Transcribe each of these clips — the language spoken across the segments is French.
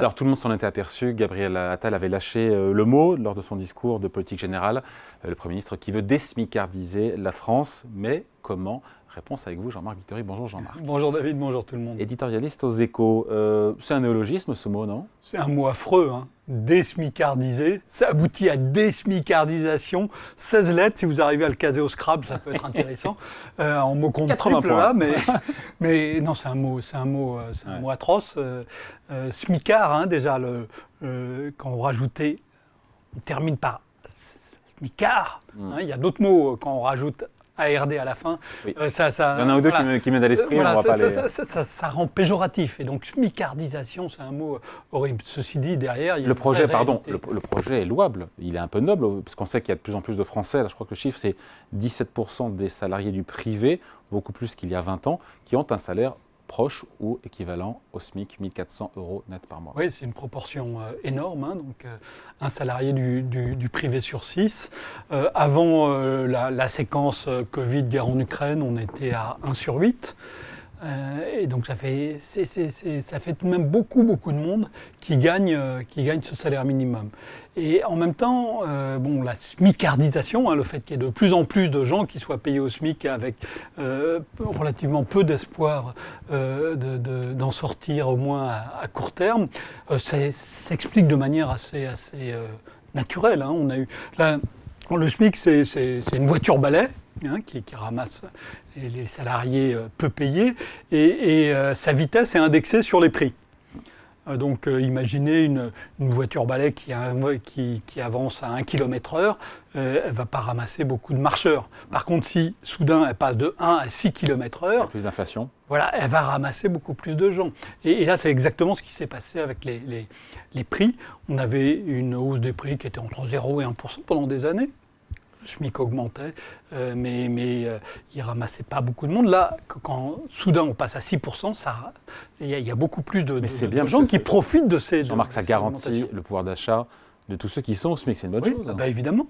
Alors tout le monde s'en était aperçu, Gabriel Attal avait lâché le mot lors de son discours de politique générale, le Premier ministre qui veut désmicardiser la France, mais comment? Réponse avec vous, Jean-Marc Victory. Bonjour Jean-Marc. Bonjour David, bonjour tout le monde. Éditorialiste aux Échos, c'est un néologisme ce mot, non? C'est un mot affreux, hein. Désmicardiser, ça aboutit à désmicardisation, 16 lettres, si vous arrivez à le caser au Scrabble, ça peut être intéressant, en mot compte triple là, mais non, c'est un mot atroce. Smicard, hein, déjà, quand on rajoutait, on termine par smicard, hein, il y a d'autres mots quand on rajoute ARD à la fin. Oui. Il y en a un ou deux qui m'aident à l'esprit, voilà, on va pas les... ça rend péjoratif. Et donc, smicardisation, c'est un mot horrible. Ceci dit, derrière, il y a le projet est louable. Il est un peu noble, parce qu'on sait qu'il y a de plus en plus de Français. Là, je crois que le chiffre, c'est 17% des salariés du privé, beaucoup plus qu'il y a 20 ans, qui ont un salaire proche ou équivalent au SMIC, 1 400 € net par mois. Oui, c'est une proportion énorme, hein, donc un salarié du privé sur 6. Avant la séquence Covid, guerre en Ukraine, on était à 1 sur 8. Et donc ça fait tout de même beaucoup de monde qui gagne ce salaire minimum. Et en même temps, la smicardisation, hein, le fait qu'il y ait de plus en plus de gens qui soient payés au SMIC avec relativement peu d'espoir d'en sortir au moins à court terme, s'explique de manière assez naturelle. Hein. On a eu le SMIC, c'est une voiture balai. Hein, qui ramasse les salariés peu payés, et sa vitesse est indexée sur les prix. Donc imaginez une voiture balai qui avance à 1 km/h, elle ne va pas ramasser beaucoup de marcheurs. Par contre, si soudain elle passe de 1 à 6 km/h, plus d'inflation. Voilà, elle va ramasser beaucoup plus de gens. Et là, c'est exactement ce qui s'est passé avec les prix. On avait une hausse des prix qui était entre 0 et 1% pendant des années. Le SMIC augmentait, mais il ne ramassait pas beaucoup de monde. Là, quand soudain on passe à 6%, il y a beaucoup plus de gens qui profitent de ces... Jean-Marc, ça garantit le pouvoir d'achat de tous ceux qui sont au SMIC, c'est une bonne chose. Bah évidemment.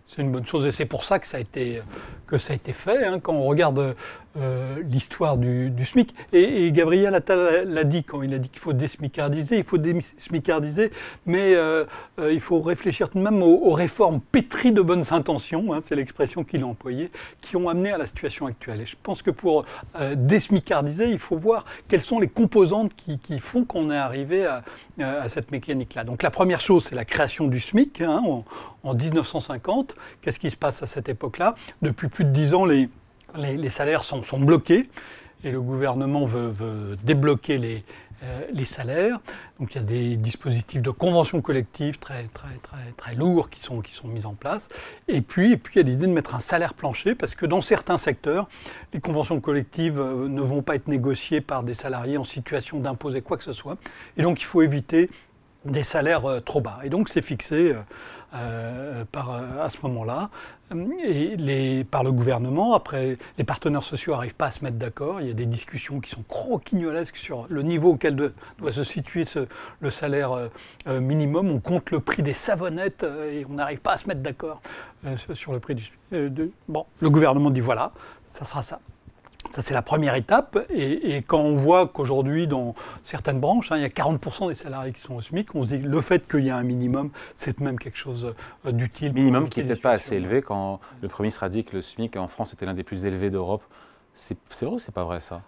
C'est une bonne chose et c'est pour ça que ça a été fait, hein, quand on regarde l'histoire du SMIC. Et Gabriel Attal l'a dit quand il a dit qu'il faut désmicardiser, mais il faut réfléchir tout de même aux réformes pétries de bonnes intentions, hein, c'est l'expression qu'il a employée, qui ont amené à la situation actuelle. Et je pense que pour désmicardiser, il faut voir quelles sont les composantes qui font qu'on est arrivé à cette mécanique-là. Donc la première chose, c'est la création du SMIC, hein, en 1950. Qu'est-ce qui se passe à cette époque-là? Depuis plus de 10 ans, les salaires sont bloqués et le gouvernement veut débloquer les salaires. Donc il y a des dispositifs de convention collective très lourds qui sont mis en place. Et puis il y a l'idée de mettre un salaire plancher parce que dans certains secteurs, les conventions collectives ne vont pas être négociées par des salariés en situation d'imposer quoi que ce soit. Et donc il faut éviter des salaires trop bas. Et donc c'est fixé à ce moment-là par le gouvernement. Après, les partenaires sociaux n'arrivent pas à se mettre d'accord. Il y a des discussions qui sont croquignolesques sur le niveau auquel doit se situer le salaire minimum. On compte le prix des savonnettes et on n'arrive pas à se mettre d'accord sur le prix Bon, le gouvernement dit voilà, ça sera ça. Ça, c'est la première étape. Et quand on voit qu'aujourd'hui, dans certaines branches, hein, il y a 40% des salariés qui sont au SMIC, on se dit que le fait qu'il y ait un minimum, c'est même quelque chose d'utile. Minimum qui n'est peut-être pas assez élevé quand le Premier ministre a dit que le SMIC en France était l'un des plus élevés d'Europe. C'est vrai ou c'est pas vrai ça?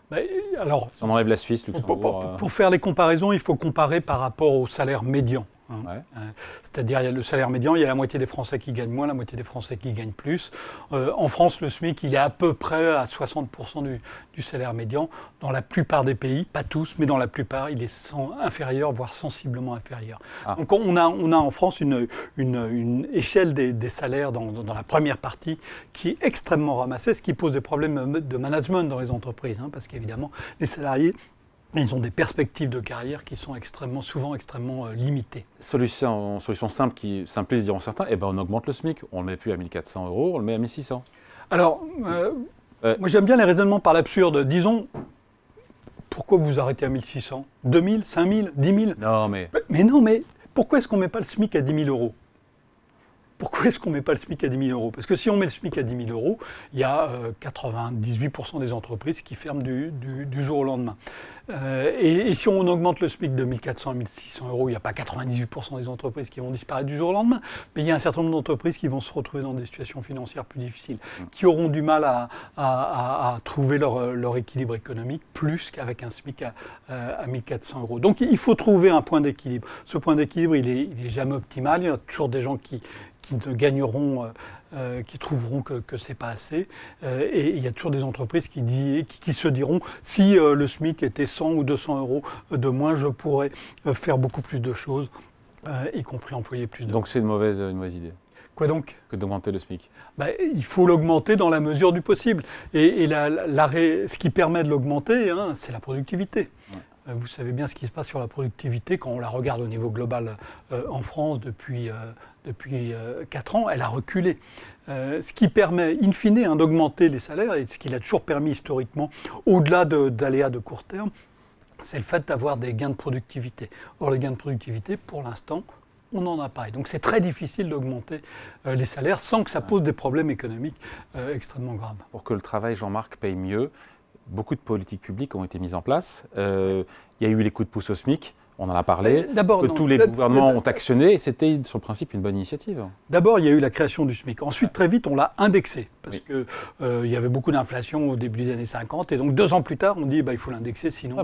Alors, si on enlève la Suisse, Luxembourg... Pour faire les comparaisons, il faut comparer par rapport au salaire médian. Hein. Ouais. C'est-à-dire, il y a le salaire médian, il y a la moitié des Français qui gagnent moins, la moitié des Français qui gagnent plus. En France, le SMIC, il est à peu près à 60% du salaire médian. Dans la plupart des pays, pas tous, mais dans la plupart, il est inférieur, voire sensiblement inférieur. Ah. Donc on a en France une échelle des salaires dans la première partie qui est extrêmement ramassée, ce qui pose des problèmes de management dans les entreprises, hein, parce qu'évidemment, les salariés, ils ont des perspectives de carrière qui sont souvent extrêmement limitées. Solution simple qui simpliste, diront certains, on augmente le SMIC, on ne le met plus à 1 400 €, on le met à 1 600. Alors, moi j'aime bien les raisonnements par l'absurde. Disons, pourquoi vous arrêtez à 1 600 2 000, 5 000, 10 000 Non, mais... Mais non, mais pourquoi est-ce qu'on ne met pas le SMIC à 10 000 €? pourquoi est-ce qu'on ne met pas le SMIC à 10 000 euros? Parce que si on met le SMIC à 10 000 euros, il y a 98% des entreprises qui ferment du jour au lendemain. Et si on augmente le SMIC de 1 400 à 1 600 euros, il n'y a pas 98% des entreprises qui vont disparaître du jour au lendemain, mais il y a un certain nombre d'entreprises qui vont se retrouver dans des situations financières plus difficiles, qui auront du mal à trouver leur équilibre économique plus qu'avec un SMIC à 1 400 euros. Donc il faut trouver un point d'équilibre. Ce point d'équilibre, il est jamais optimal. Il y a toujours des gens qui ne gagneront, qui trouveront que ce n'est pas assez. Et il y a toujours des entreprises qui se diront, si le SMIC était 100 ou 200 euros de moins, je pourrais faire beaucoup plus de choses, y compris employer plus de gens. Donc c'est une mauvaise idée. Quoi donc? Que d'augmenter le SMIC. Il faut l'augmenter dans la mesure du possible. Et ce qui permet de l'augmenter, c'est la productivité. Ouais. Vous savez bien ce qui se passe sur la productivité quand on la regarde au niveau global en France depuis 4 ans, elle a reculé. Ce qui permet, in fine, d'augmenter les salaires, et ce qui l'a toujours permis historiquement, au-delà d'aléas de court terme, c'est le fait d'avoir des gains de productivité. Or, les gains de productivité, pour l'instant, on n'en a pas. Et donc c'est très difficile d'augmenter les salaires sans que ça pose des problèmes économiques extrêmement graves. Pour que le travail, Jean-Marc, paye mieux, beaucoup de politiques publiques ont été mises en place. Il y a eu les coups de pouce au SMIC, on en a parlé, tous les gouvernements ont actionné, et c'était sur le principe une bonne initiative. D'abord, il y a eu la création du SMIC. Ensuite, très vite, on l'a indexé, parce qu'il y avait beaucoup d'inflation au début des années 50, et donc 2 ans plus tard, on dit il faut l'indexer, sinon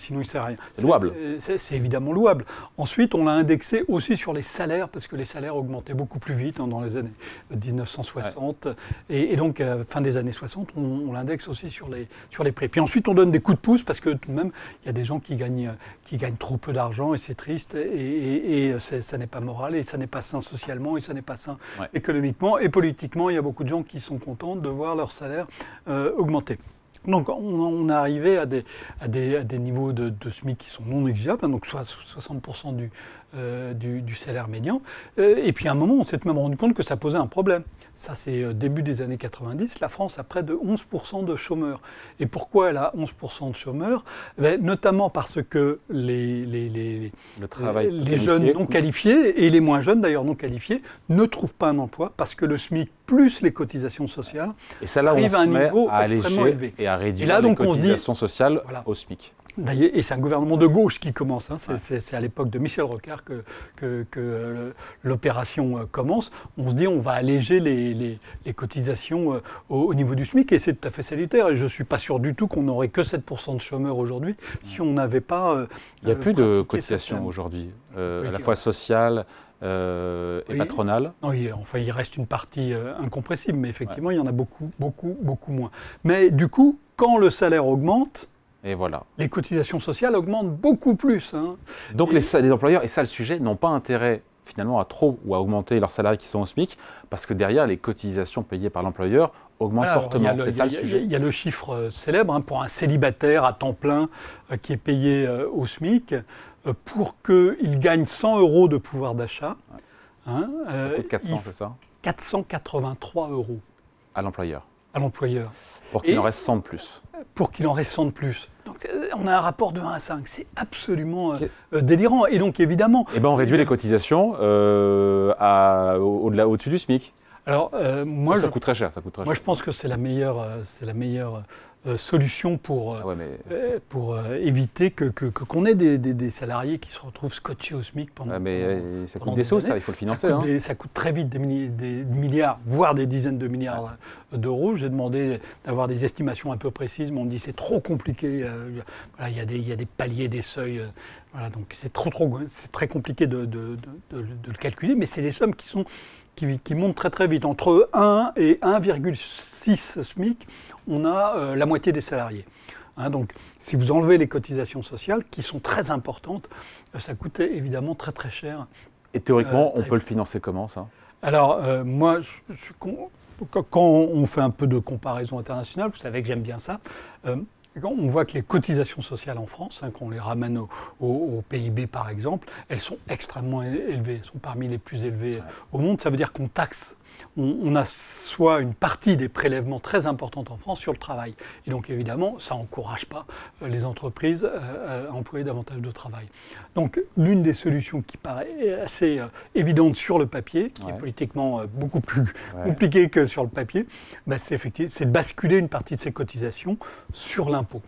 il ne sert à rien. C'est louable. C'est évidemment louable. Ensuite, on l'a indexé aussi sur les salaires, parce que les salaires augmentaient beaucoup plus vite dans les années 1960, et donc, fin des années 60, on l'indexe aussi sur les prix. Puis ensuite, on donne des coups de pouce, parce que tout de même, il y a des gens qui gagnent trop peu d'argent, et c'est triste, et ça n'est pas moral, et ça n'est pas sain socialement, et ça n'est pas sain économiquement, et politiquement, il y a beaucoup de gens qui sont contents de voir leur salaire augmenter. Donc on est arrivé à des niveaux de SMIC qui sont non négligeables, donc soit 60% du salaire médian. Et puis à un moment, on s'est même rendu compte que ça posait un problème. Ça, c'est début des années 90. La France a près de 11% de chômeurs. Et pourquoi elle a 11% de chômeurs? Notamment parce que les jeunes non qualifiés, et les moins jeunes d'ailleurs non qualifiés, ne trouvent pas un emploi parce que le SMIC plus les cotisation sociale arrive à un niveau extrêmement élevé. Et à réduire les cotisations sociales au SMIC. Et c'est un gouvernement de gauche qui commence. C'est à l'époque de Michel Rocard que l'opération commence. On se dit on va alléger les cotisations au niveau du SMIC, et c'est tout à fait salutaire. Et je ne suis pas sûr du tout qu'on n'aurait que 7% de chômeurs aujourd'hui si on n'avait pas... Il n'y a plus de cotisations aujourd'hui, à la fois sociales et patronales. Oui, enfin il reste une partie incompressible, mais effectivement il y en a beaucoup moins. Mais du coup, quand le salaire augmente, et voilà, les cotisations sociales augmentent beaucoup plus. Donc les employeurs, et ça le sujet, n'ont pas intérêt finalement à trop ou à augmenter leurs salariés qui sont au SMIC, parce que derrière les cotisations payées par l'employeur augmentent fortement. C'est ça le sujet. Il y a le chiffre célèbre pour un célibataire à temps plein qui est payé au SMIC, pour qu'il gagne 100 euros de pouvoir d'achat. Ça coûte 400, c'est ça? 483 euros. À l'employeur. À l'employeur. Pour qu'il en reste 100 de plus. Pour qu'il en reste 100 de plus. Donc on a un rapport de 1 à 5. C'est absolument délirant. Et donc évidemment... on réduit les cotisations au-dessus du SMIC. Alors, ça coûte très cher. Moi, je pense que c'est la meilleure solution pour éviter qu'on ait des salariés qui se retrouvent scotchés au SMIC pendant ça coûte des sous, ça, il faut le financer. Ça coûte très vite des milliards, voire des dizaines de milliards d'euros. J'ai demandé d'avoir des estimations un peu précises, mais on me dit c'est trop compliqué. Il y a des paliers, des seuils. Donc c'est très compliqué de le calculer, mais c'est des sommes qui montent très très vite. Entre 1 et 1,6 SMIC, on a la moitié des salariés. Donc si vous enlevez les cotisations sociales, qui sont très importantes, ça coûte évidemment très très cher. Et théoriquement, on peut le financer comment, ça? Alors moi, quand on fait un peu de comparaison internationale, vous savez que j'aime bien ça, On voit que les cotisations sociales en France, hein, quand on les ramène au PIB par exemple, elles sont extrêmement élevées, elles sont parmi les plus élevées au monde. Ça veut dire qu'on taxe, on a soit une partie des prélèvements très importantes en France sur le travail. Et donc évidemment, ça n'encourage pas les entreprises à employer davantage de travail. Donc l'une des solutions qui paraît assez évidente sur le papier, qui est politiquement beaucoup plus compliquée que sur le papier, bah, c'est de basculer une partie de ces cotisations sur l'impôt.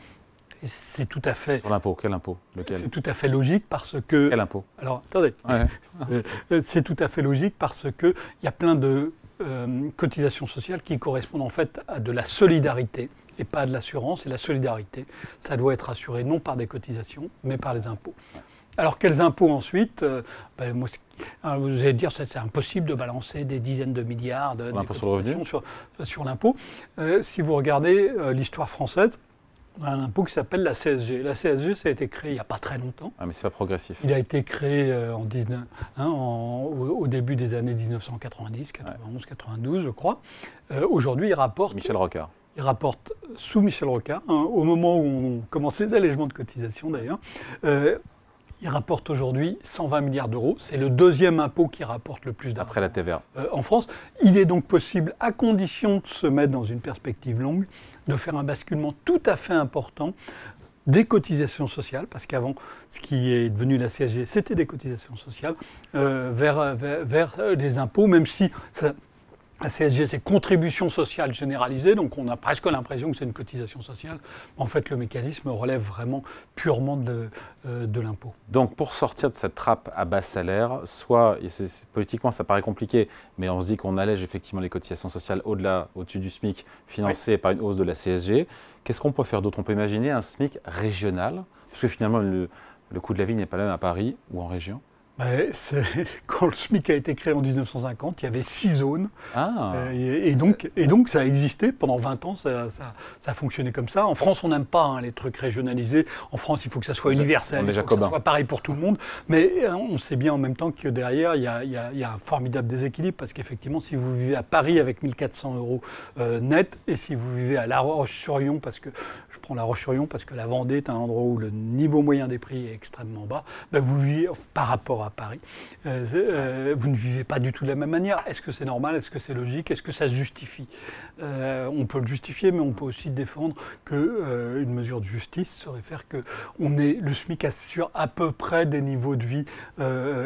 Et c'est tout à fait... Sur l'impôt, quel impôt? Lequel? C'est tout à fait logique parce que... Quel impôt? Alors, attendez. C'est tout à fait logique parce qu'il y a plein de cotisations sociales qui correspondent en fait à de la solidarité et pas à de l'assurance. Et la solidarité, ça doit être assuré non par des cotisations, mais par les impôts. Alors, quels impôts ensuite? Moi, vous allez dire que c'est impossible de balancer des dizaines de milliards de cotisations sur l'impôt. Si vous regardez l'histoire française, on a un impôt qui s'appelle la CSG. La CSG, ça a été créé il n'y a pas très longtemps. Ah, mais c'est pas progressif. Il a été créé au début des années 1990, 91, 92, je crois. Aujourd'hui, il rapporte... Michel Rocard. Il rapporte sous Michel Rocard, au moment où on commence les allègements de cotisations d'ailleurs. Il rapporte aujourd'hui 120 milliards d'euros. C'est le deuxième impôt qui rapporte le plus d'argent. Après la TVA. En France. Il est donc possible, à condition de se mettre dans une perspective longue, de faire un basculement tout à fait important des cotisations sociales, parce qu'avant, ce qui est devenu la CSG, c'était des cotisations sociales, vers les impôts, même si... La CSG, c'est contribution sociale généralisée, donc on a presque l'impression que c'est une cotisation sociale. En fait, le mécanisme relève vraiment purement de l'impôt. Donc, pour sortir de cette trappe à bas salaire, soit, politiquement ça paraît compliqué, mais on se dit qu'on allège effectivement les cotisations sociales au-dessus du SMIC, financées par une hausse de la CSG. Qu'est-ce qu'on peut faire d'autre? On peut imaginer un SMIC régional, parce que finalement, le coût de la vie n'est pas le même à Paris ou en région. Quand le SMIC a été créé en 1950, il y avait 6 zones. Et donc, ça a existé pendant 20 ans, ça a fonctionné comme ça. En France, on n'aime pas les trucs régionalisés. En France, il faut que ça soit universel, il faut que ça soit pareil pour tout le monde. Mais on sait bien en même temps que derrière, il y a un formidable déséquilibre. Parce qu'effectivement, si vous vivez à Paris avec 1 400 euros net, et si vous vivez à La Roche-sur-Yon, parce que je prends La Roche-sur-Yon parce que la Vendée est un endroit où le niveau moyen des prix est extrêmement bas, vous vivez par rapport à Paris. Vous ne vivez pas du tout de la même manière. Est-ce que c'est normal? Est-ce que c'est logique? Est-ce que ça se justifie? On peut le justifier, mais on peut aussi défendre qu'une mesure de justice serait faire que le SMIC assure à peu près des niveaux de vie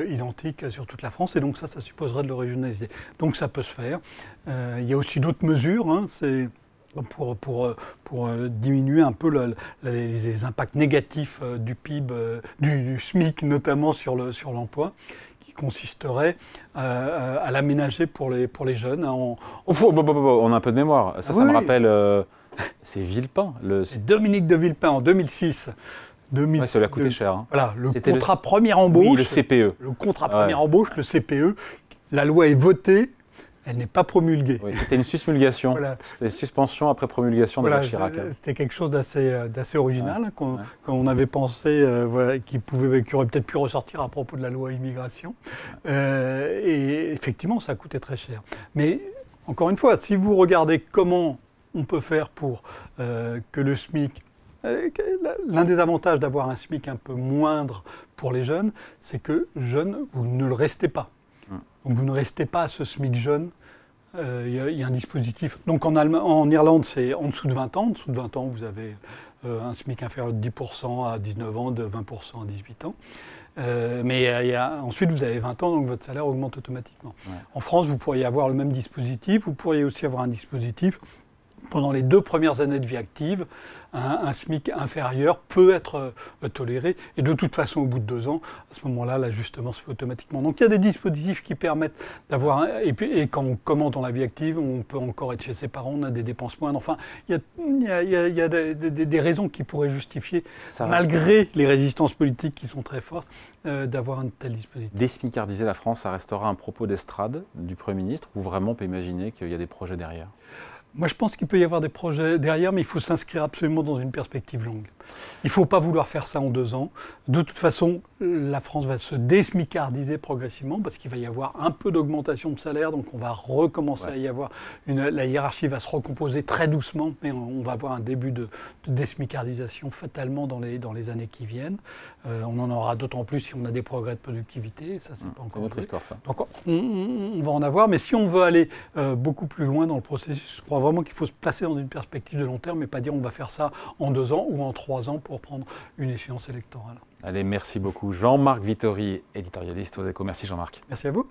identiques sur toute la France, et donc ça supposerait de le régionaliser. Donc ça peut se faire. Il y a aussi d'autres mesures, pour diminuer un peu les impacts négatifs du PIB, du SMIC notamment sur l'emploi, qui consisterait à l'aménager pour les jeunes. On a un peu de mémoire. Ça me rappelle... c'est Villepin. C'est Dominique de Villepin en 2006. Ça lui a coûté cher. Voilà, le contrat première embauche. Oui, le CPE. Le contrat première embauche, le CPE. La loi est votée. Elle n'est pas promulguée. Oui, c'était une susmulgation. C'est une suspension après promulgation de Jacques Chirac. C'était quelque chose d'assez original qu'on avait pensé, qui aurait peut-être pu ressortir à propos de la loi immigration. Et effectivement, ça a coûté très cher. Mais encore une fois, si vous regardez comment on peut faire pour que le SMIC... L'un des avantages d'avoir un SMIC un peu moindre pour les jeunes, c'est que jeunes, vous ne le restez pas. Donc vous ne restez pas à ce SMIC jeune. Il y a un dispositif. Donc en Irlande, c'est en dessous de 20 ans. En dessous de 20 ans, vous avez un SMIC inférieur de 10% à 19 ans, de 20% à 18 ans. Mais ensuite, vous avez 20 ans, donc votre salaire augmente automatiquement. En France, vous pourriez avoir le même dispositif. Vous pourriez aussi avoir un dispositif pendant les 2 premières années de vie active, un SMIC inférieur peut être toléré. Et de toute façon, au bout de 2 ans, à ce moment-là, l'ajustement se fait automatiquement. Donc il y a des dispositifs qui permettent d'avoir... Et quand on commence dans la vie active, on peut encore être chez ses parents, on a des dépenses moindres. Enfin, il y a des raisons qui pourraient justifier, malgré les résistances politiques qui sont très fortes, d'avoir un tel dispositif. Désmicardiser la France, ça restera un propos d'estrade du Premier ministre, ou vraiment on peut imaginer qu'il y a des projets derrière? Moi, je pense qu'il peut y avoir des projets derrière, mais il faut s'inscrire absolument dans une perspective longue. Il ne faut pas vouloir faire ça en 2 ans. De toute façon, la France va se désmicardiser progressivement parce qu'il va y avoir un peu d'augmentation de salaire, donc on va recommencer à y avoir la hiérarchie va se recomposer très doucement, mais on va avoir un début de désmicardisation fatalement dans les années qui viennent. On en aura d'autant plus si on a des progrès de productivité, ça c'est pas encore notre histoire ça. Donc on va en avoir, mais si on veut aller beaucoup plus loin dans le processus, je crois vraiment qu'il faut se placer dans une perspective de long terme et pas dire on va faire ça en 2 ans ou en 3 ans pour prendre une échéance électorale. Allez, merci beaucoup. Jean-Marc Vittori, éditorialiste aux Échos. Merci Jean-Marc. Merci à vous.